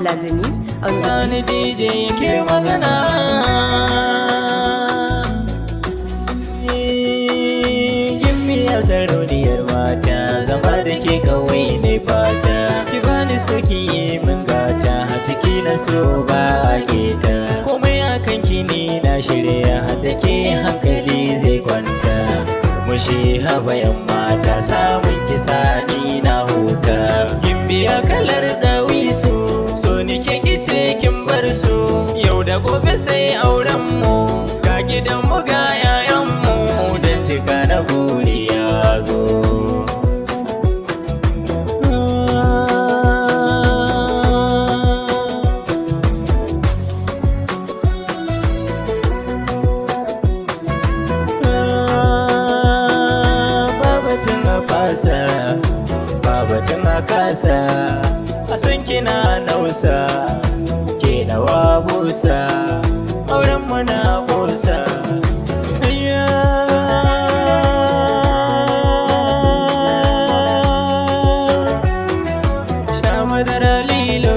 Ladani on the Sani DJ yake magana. Gimbiya sarauniyar mata, zama da ke kawai ne fata. Ki bani so ki yi min gata, a ciki na so ba a keta. Komai akan ki ni na shirya, da ke hankali zai kwanta. Mushi haba yan mata, samun kisa ni na huta. Gimbiya kalar dawisu, so ni ke kice kin bar su. Yau da gobe sai auren mu, ga gidan mu ga 'ya'yan mu, dan cika na buri ya zo. Babatun a kasa, a san kina nausa, ke nawa busa, auren mana kusa. Sha madara lilo,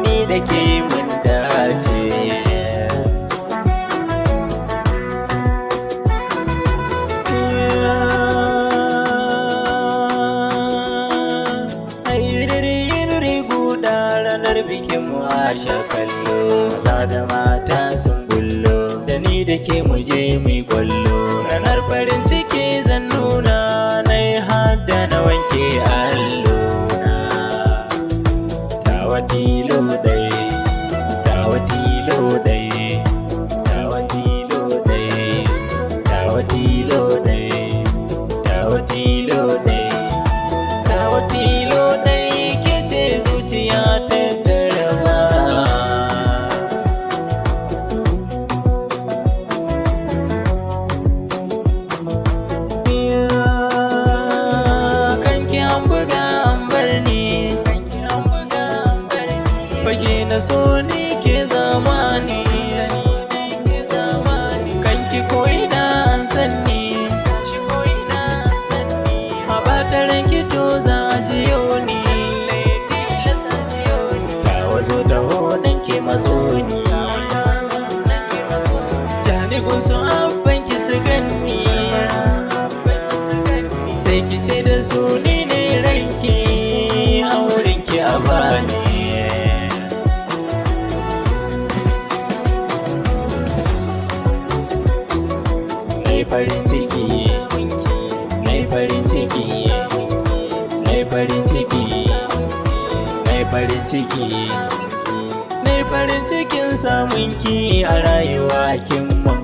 ni da ke mun dace. Bikin mu a sha kallo, maza da mata sun bullo, da ni da ke muje mu kwallo. Ranar farin ciki zan nuna, na yi hada na wanke allona. Tawa tilo ɗai, tawa tilo ɗai, tawa tilo ɗai, tawa tilo ɗai, tawa tilo ɗai, tawa tilo ɗai, ke ce zuciya ta. Fage na so ni ke zamani, kanki ko'ina an sanni, ma ɓataren kito za a jiyo ni, ta wazo ta honan ke maso ni, janigun su abban ki su ganni, sai ki ce da su ni ne ranki, a wurinki a bani. Farin ciki, nai farin ciki, nai farin ciki, nai farin ciki, nai farin cikin samun ki a rayuwa kin mun